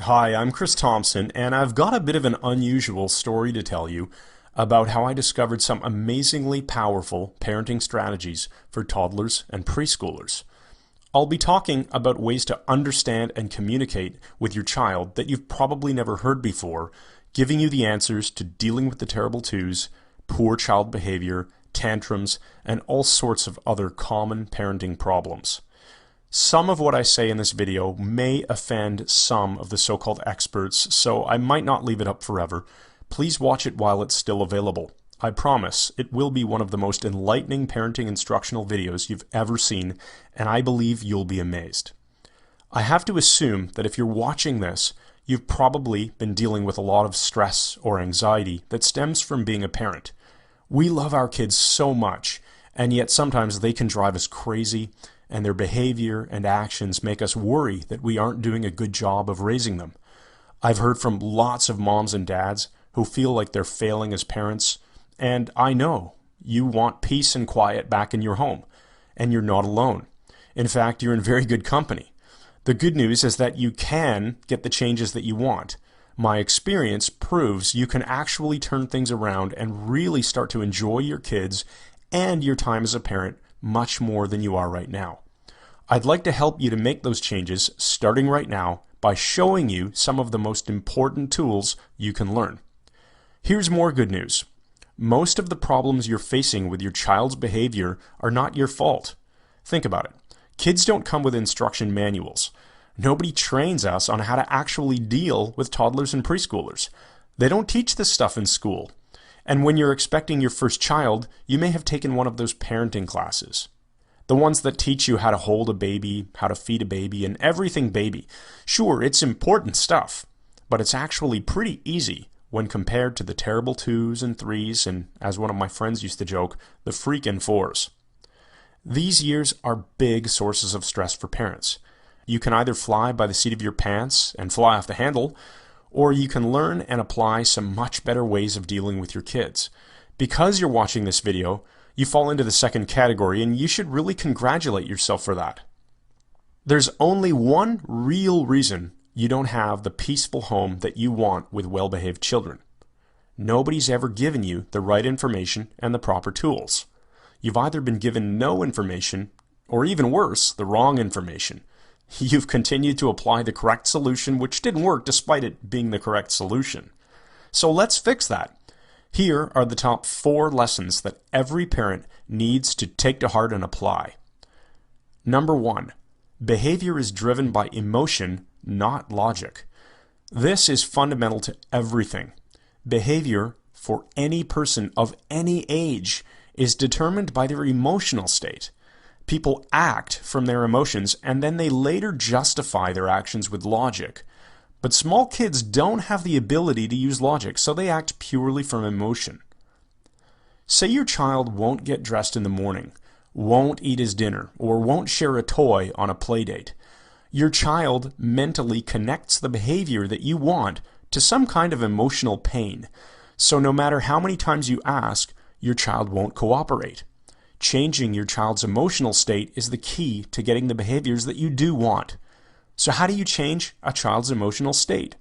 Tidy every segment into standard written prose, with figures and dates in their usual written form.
Hi, I'm Chris Thompson, and I've got a bit of an unusual story to tell you about how I discovered some amazingly powerful parenting strategies for toddlers and preschoolers. I'll be talking about ways to understand and communicate with your child that you've probably never heard before, giving you the answers to dealing with the terrible twos, poor child behavior, tantrums, and all sorts of other common parenting problems. Some of what I say in this video may offend some of the so-called experts, so I might not leave it up forever. Please watch it while it's still available. I promise it will be one of the most enlightening parenting instructional videos you've ever seen, and I believe you'll be amazed. I have to assume that if you're watching this, you've probably been dealing with a lot of stress or anxiety that stems from being a parent. We love our kids so much, and yet sometimes they can drive us crazy, and their behavior and actions make us worry that we aren't doing a good job of raising them. I've heard from lots of moms and dads who feel like they're failing as parents, and I know you want peace and quiet back in your home, and you're not alone. In fact, you're in very good company. The good news is that you can get the changes that you want. My experience proves you can actually turn things around and really start to enjoy your kids and your time as a parent much more than you are right now. I'd like to help you to make those changes starting right now by showing you some of the most important tools you can learn. Here's more good news. Most of the problems you're facing with your child's behavior are not your fault. Think about it. Kids don't come with instruction manuals. Nobody trains us on how to actually deal with toddlers and preschoolers. They don't teach this stuff in school. And when you're expecting your first child, you may have taken one of those parenting classes. The ones that teach you how to hold a baby, how to feed a baby, and everything baby. Sure, it's important stuff, but it's actually pretty easy when compared to the terrible twos and threes and, as one of my friends used to joke, the freaking fours. These years are big sources of stress for parents. You can either fly by the seat of your pants and fly off the handle, or you can learn and apply some much better ways of dealing with your kids. Because you're watching this video, you fall into the second category, and you should really congratulate yourself for that. There's only one real reason you don't have the peaceful home that you want with well-behaved children. Nobody's ever given you the right information and the proper tools. You've either been given no information, or even worse, the wrong information. You've continued to apply the correct solution, which didn't work despite it being the correct solution. So let's fix that. Here are the top 4 lessons that every parent needs to take to heart and apply. Number 1, behavior is driven by emotion, not logic. This is fundamental to everything. Behavior for any person of any age is determined by their emotional state. People act from their emotions, and then they later justify their actions with logic. But small kids don't have the ability to use logic, so they act purely from emotion. Say your child won't get dressed in the morning, won't eat his dinner, or won't share a toy on a play date. Your child mentally connects the behavior that you want to some kind of emotional pain. So no matter how many times you ask, your child won't cooperate. Changing your child's emotional state is the key to getting the behaviors that you do want. So how do you change a child's emotional state?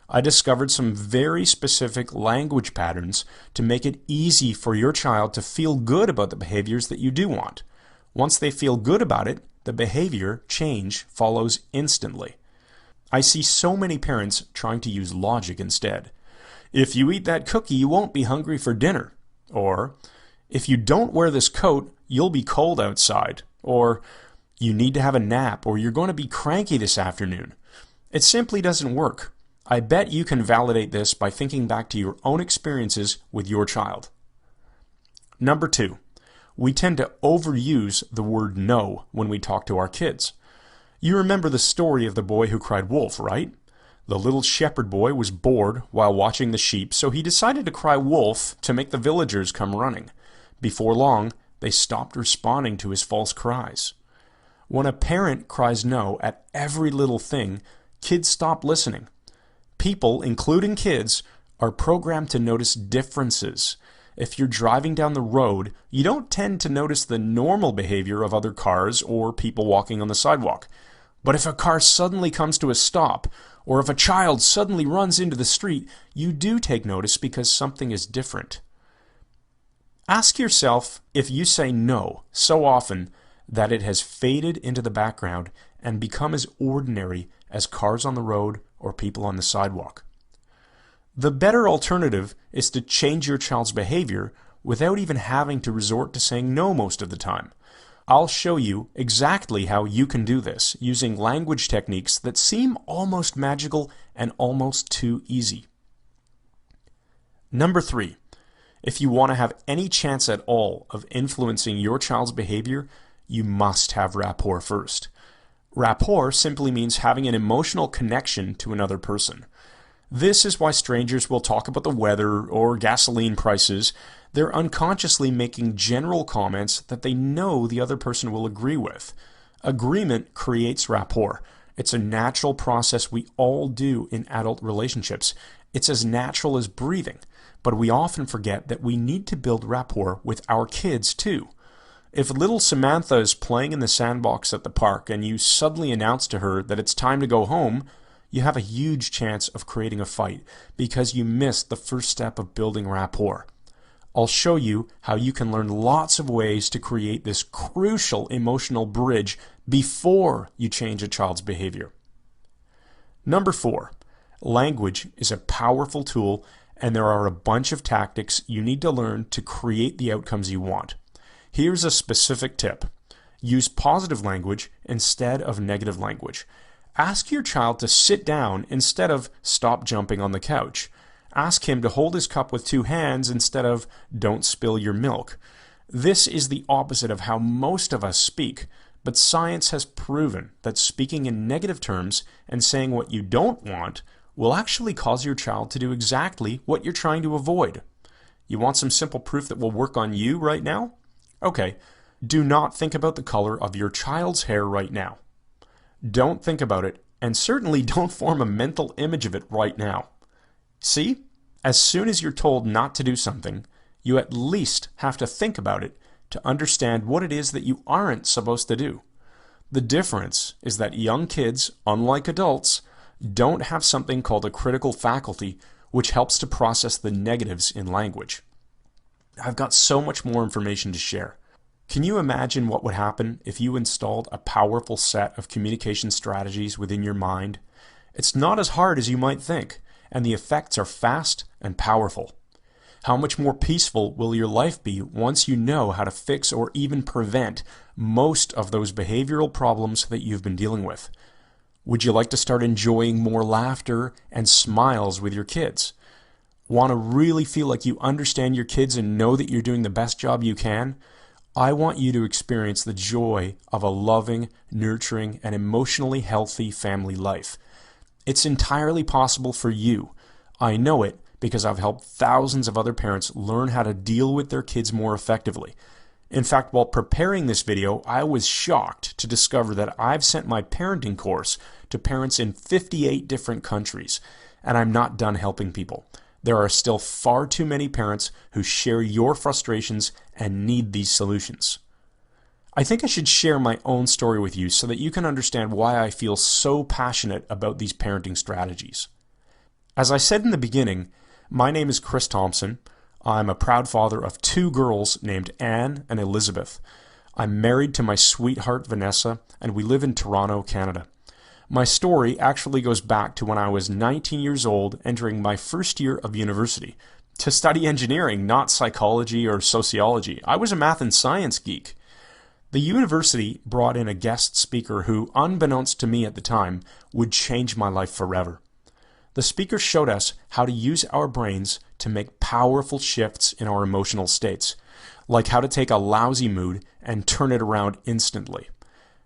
I discovered some very specific language patterns to make it easy for your child to feel good about the behaviors that you do want. Once they feel good about it, the behavior change follows instantly. I see so many parents trying to use logic instead. If you eat that cookie, you won't be hungry for dinner. Or, if you don't wear this coat, you'll be cold outside. Or, you need to have a nap, or you're going to be cranky this afternoon. It simply doesn't work. I bet you can validate this by thinking back to your own experiences with your child. Number 2, we tend to overuse the word no when we talk to our kids. You remember the story of the boy who cried wolf, right? The little shepherd boy was bored while watching the sheep, so he decided to cry wolf to make the villagers come running. Before long, they stopped responding to his false cries. When a parent cries no at every little thing, kids stop listening. People, including kids, are programmed to notice differences. If you're driving down the road, you don't tend to notice the normal behavior of other cars or people walking on the sidewalk. But if a car suddenly comes to a stop, Or if a child suddenly runs into the street, you do take notice because something is different. Ask yourself if you say no so often that it has faded into the background and become as ordinary as cars on the road or people on the sidewalk. The better alternative is to change your child's behavior without even having to resort to saying no most of the time. I'll show you exactly how you can do this using language techniques that seem almost magical and almost too easy. Number 3, if you want to have any chance at all of influencing your child's behavior, you must have rapport first. Rapport simply means having an emotional connection to another person. This is why strangers will talk about the weather or gasoline prices. They're unconsciously making general comments that they know the other person will agree with. Agreement creates rapport. It's a natural process we all do in adult relationships. It's as natural as breathing, but we often forget that we need to build rapport with our kids too. If little Samantha is playing in the sandbox at the park and you suddenly announce to her that it's time to go home, you have a huge chance of creating a fight because you missed the first step of building rapport. I'll show you how you can learn lots of ways to create this crucial emotional bridge before you change a child's behavior. Number 4, language is a powerful tool, and there are a bunch of tactics you need to learn to create the outcomes you want. Here's a specific tip. Use positive language instead of negative language. Ask your child to sit down instead of stop jumping on the couch. Ask him to hold his cup with 2 hands instead of don't spill your milk. This is the opposite of how most of us speak, but science has proven that speaking in negative terms and saying what you don't want will actually cause your child to do exactly what you're trying to avoid. You want some simple proof that will work on you right now? Okay, do not think about the color of your child's hair right now. Don't think about it, and certainly don't form a mental image of it right now. See? As soon as you're told not to do something, you at least have to think about it to understand what it is that you aren't supposed to do. The difference is that young kids, unlike adults, don't have something called a critical faculty, which helps to process the negatives in language. I've got so much more information to share. Can you imagine what would happen if you installed a powerful set of communication strategies within your mind? It's not as hard as you might think, and the effects are fast and powerful. How much more peaceful will your life be once you know how to fix or even prevent most of those behavioral problems that you've been dealing with? Would you like to start enjoying more laughter and smiles with your kids? Want to really feel like you understand your kids and know that you're doing the best job you can? I want you to experience the joy of a loving, nurturing, and emotionally healthy family life. It's entirely possible for you. I know it because I've helped thousands of other parents learn how to deal with their kids more effectively. In fact, while preparing this video, I was shocked to discover that I've sent my parenting course to parents in 58 different countries, and I'm not done helping people. There are still far too many parents who share your frustrations and need these solutions. I think I should share my own story with you so that you can understand why I feel so passionate about these parenting strategies. As I said in the beginning, my name is Chris Thompson. I'm a proud father of 2 girls named Anne and Elizabeth. I'm married to my sweetheart Vanessa, and we live in Toronto, Canada. My story actually goes back to when I was 19 years old, entering my first year of university, to study engineering, not psychology or sociology. I was a math and science geek. The university brought in a guest speaker who, unbeknownst to me at the time, would change my life forever. The speaker showed us how to use our brains to make powerful shifts in our emotional states, like how to take a lousy mood and turn it around instantly.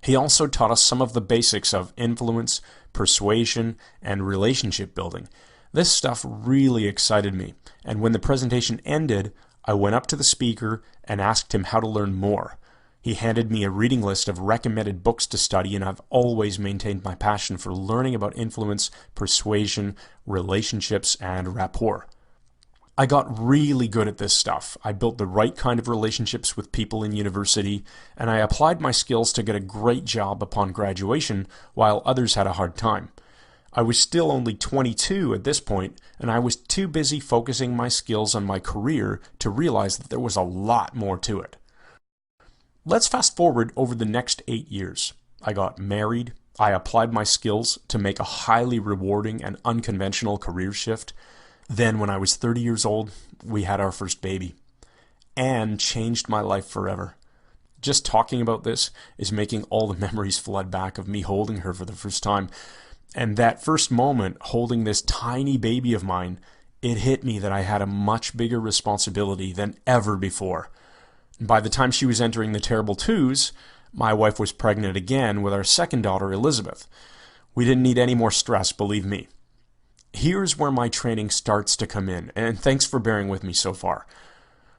He also taught us some of the basics of influence, persuasion, and relationship building. This stuff really excited me, and when the presentation ended, I went up to the speaker and asked him how to learn more. He handed me a reading list of recommended books to study, and I've always maintained my passion for learning about influence, persuasion, relationships, and rapport. I got really good at this stuff. I built the right kind of relationships with people in university, and I applied my skills to get a great job upon graduation while others had a hard time. I was still only 22 at this point, and I was too busy focusing my skills on my career to realize that there was a lot more to it. Let's fast forward over the next 8 years. I got married. I applied my skills to make a highly rewarding and unconventional career shift. Then when I was 30 years old, we had our first baby. Anne changed my life forever. Just talking about this is making all the memories flood back of me holding her for the first time. And that first moment, holding this tiny baby of mine, it hit me that I had a much bigger responsibility than ever before. By the time she was entering the terrible twos, my wife was pregnant again with our second daughter, Elizabeth. We didn't need any more stress, believe me. Here's where my training starts to come in, and thanks for bearing with me so far.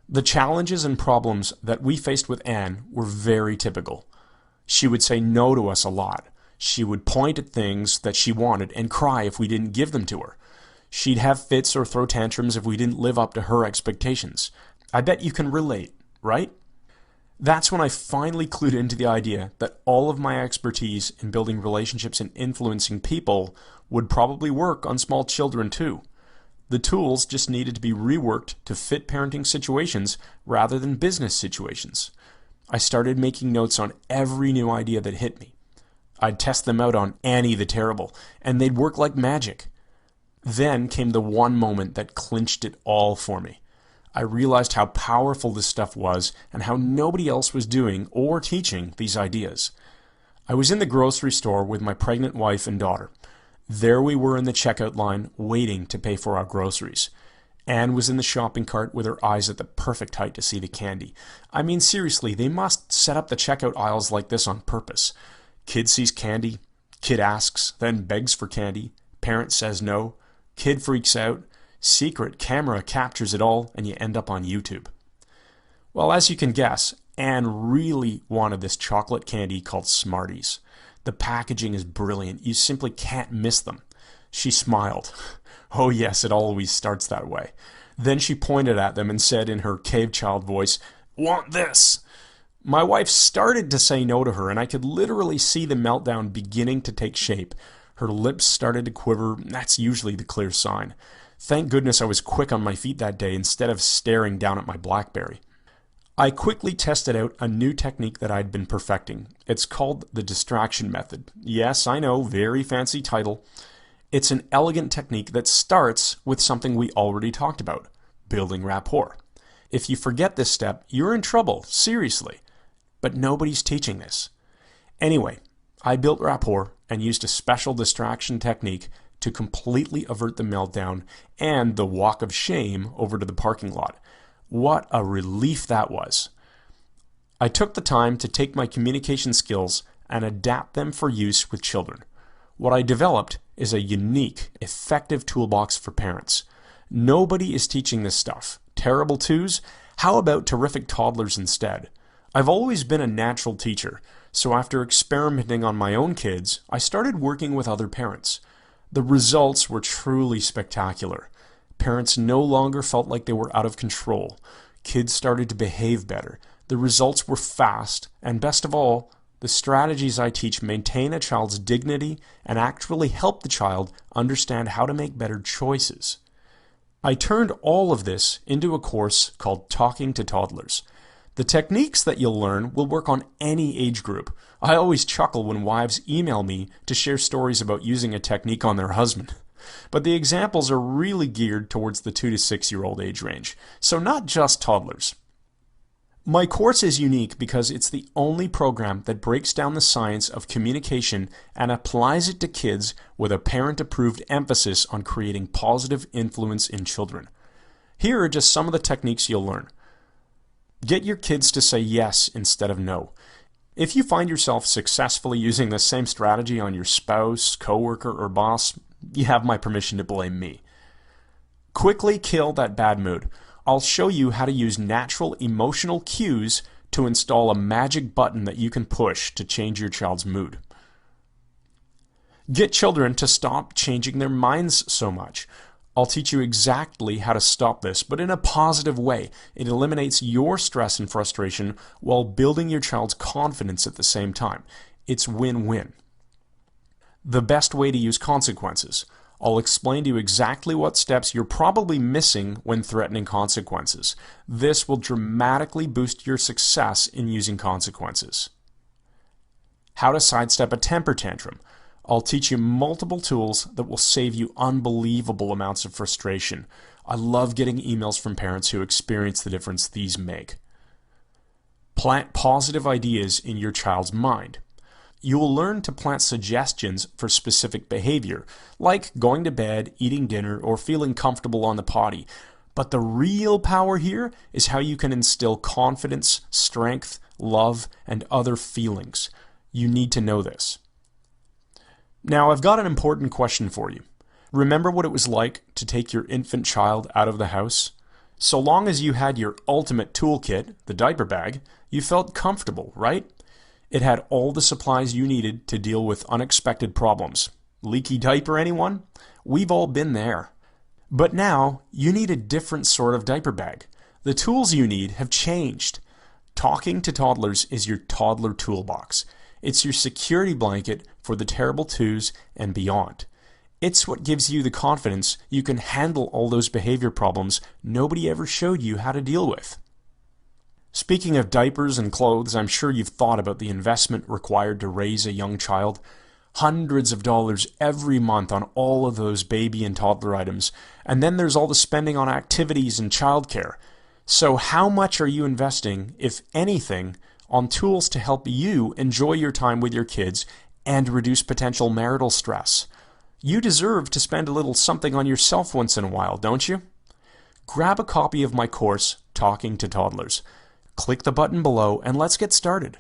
The challenges and problems that we faced with Anne were very typical. She would say no to us a lot. She would point at things that she wanted and cry if we didn't give them to her. She'd have fits or throw tantrums if we didn't live up to her expectations. I bet you can relate, right? That's when I finally clued into the idea that all of my expertise in building relationships and influencing people would probably work on small children too. The tools just needed to be reworked to fit parenting situations rather than business situations. I started making notes on every new idea that hit me. I'd test them out on Annie the Terrible, and they'd work like magic. Then came the one moment that clinched it all for me. I realized how powerful this stuff was and how nobody else was doing or teaching these ideas. I was in the grocery store with my pregnant wife and daughter. There we were in the checkout line waiting to pay for our groceries. Anne was in the shopping cart with her eyes at the perfect height to see the candy. I mean, seriously, they must set up the checkout aisles like this on purpose. Kid sees candy, kid asks, then begs for candy, parent says no, kid freaks out, secret camera captures it all, and you end up on YouTube. Well, as you can guess, Anne really wanted this chocolate candy called Smarties. The packaging is brilliant. You simply can't miss them. She smiled. Oh yes, it always starts that way. Then she pointed at them and said in her cave child voice, "Want this?" My wife started to say no to her, and I could literally see the meltdown beginning to take shape. Her lips started to quiver. That's usually the clear sign. Thank goodness I was quick on my feet that day instead of staring down at my BlackBerry. I quickly tested out a new technique that I'd been perfecting. It's called the distraction method. Yes, I know, very fancy title. It's an elegant technique that starts with something we already talked about, building rapport. If you forget this step, you're in trouble, seriously. But nobody's teaching this. Anyway, I built rapport and used a special distraction technique to completely avert the meltdown and the walk of shame over to the parking lot. What a relief that was. I took the time to take my communication skills and adapt them for use with children. What I developed is a unique, effective toolbox for parents. Nobody is teaching this stuff. Terrible twos? How about terrific toddlers instead? I've always been a natural teacher, so after experimenting on my own kids, I started working with other parents. The results were truly spectacular. Parents no longer felt like they were out of control. Kids started to behave better. The results were fast, and best of all, the strategies I teach maintain a child's dignity and actually help the child understand how to make better choices. I turned all of this into a course called Talking to Toddlers. The techniques that you'll learn will work on any age group. I always chuckle when wives email me to share stories about using a technique on their husband. But the examples are really geared towards the 2 to 6-year-old age range, so not just toddlers. My course is unique because it's the only program that breaks down the science of communication and applies it to kids with a parent-approved emphasis on creating positive influence in children. Here are just some of the techniques you'll learn. Get your kids to say yes instead of no. If you find yourself successfully using the same strategy on your spouse, coworker, or boss, you have my permission to blame me. Quickly kill that bad mood. I'll show you how to use natural emotional cues to install a magic button that you can push to change your child's mood. Get children to stop changing their minds so much. I'll teach you exactly how to stop this, but in a positive way. It eliminates your stress and frustration while building your child's confidence at the same time. It's win-win. The best way to use consequences. I'll explain to you exactly what steps you're probably missing when threatening consequences. This will dramatically boost your success in using consequences. How to sidestep a temper tantrum. I'll teach you multiple tools that will save you unbelievable amounts of frustration. I love getting emails from parents who experience the difference these make. Plant positive ideas in your child's mind. You will learn to plant suggestions for specific behavior, like going to bed, eating dinner, or feeling comfortable on the potty. But the real power here is how you can instill confidence, strength, love, and other feelings. You need to know this. Now, I've got an important question for you. Remember what it was like to take your infant child out of the house? So long as you had your ultimate toolkit, the diaper bag, you felt comfortable, right? It had all the supplies you needed to deal with unexpected problems. Leaky diaper, anyone? We've all been there. But now, you need a different sort of diaper bag. The tools you need have changed. Talking to Toddlers is your toddler toolbox. It's your security blanket for the terrible twos and beyond. It's what gives you the confidence you can handle all those behavior problems nobody ever showed you how to deal with. Speaking of diapers and clothes, I'm sure you've thought about the investment required to raise a young child. Hundreds of dollars every month on all of those baby and toddler items. And then there's all the spending on activities and childcare. So how much are you investing, if anything, on tools to help you enjoy your time with your kids and reduce potential marital stress? You deserve to spend a little something on yourself once in a while, don't you? Grab a copy of my course, Talking to Toddlers. Click the button below and let's get started.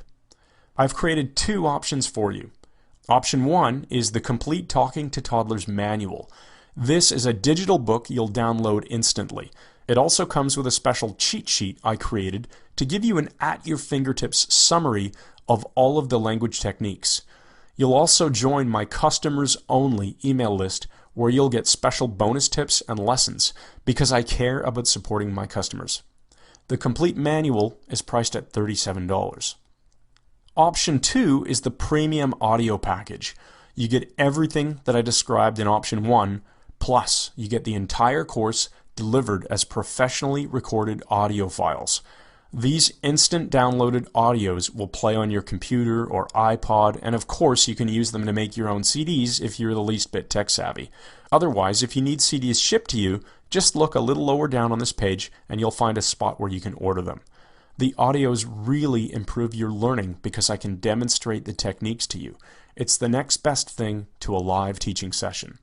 I've created two options for you. Option 1 is the complete Talking to Toddlers manual. This is a digital book you'll download instantly. It also comes with a special cheat sheet I created to give you an at-your-fingertips summary of all of the language techniques. You'll also join my customers-only email list where you'll get special bonus tips and lessons because I care about supporting my customers. The complete manual is priced at $37. Option 2 is the premium audio package. You get everything that I described in option 1, plus you get the entire course delivered as professionally recorded audio files. These instant downloaded audios will play on your computer or iPod, and of course you can use them to make your own CDs if you're the least bit tech savvy. Otherwise, if you need CDs shipped to you, just look a little lower down on this page and you'll find a spot where you can order them. The audios really improve your learning because I can demonstrate the techniques to you. It's the next best thing to a live teaching session.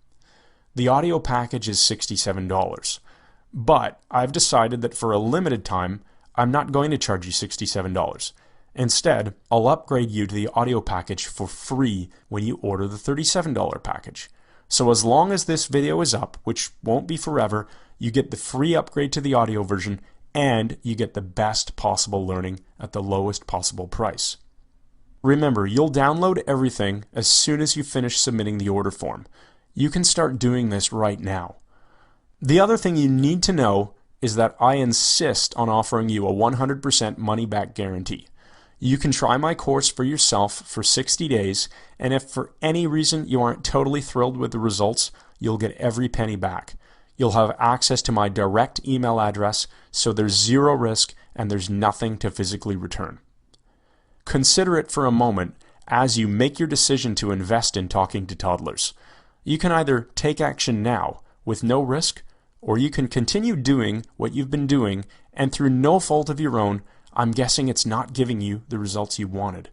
The audio package is $67, but I've decided that for a limited time, I'm not going to charge you $67. Instead, I'll upgrade you to the audio package for free when you order the $37 package. So as long as this video is up, which won't be forever, you get the free upgrade to the audio version and you get the best possible learning at the lowest possible price. Remember, you'll download everything as soon as you finish submitting the order form. You can start doing this right now. The other thing you need to know is that I insist on offering you a 100% money-back guarantee. You can try my course for yourself for 60 days, and if for any reason you aren't totally thrilled with the results, you'll get every penny back. You'll have access to my direct email address, so there's zero risk and there's nothing to physically return. Consider it for a moment as you make your decision to invest in Talking to Toddlers. You can either take action now with no risk, or you can continue doing what you've been doing, and through no fault of your own, I'm guessing it's not giving you the results you wanted.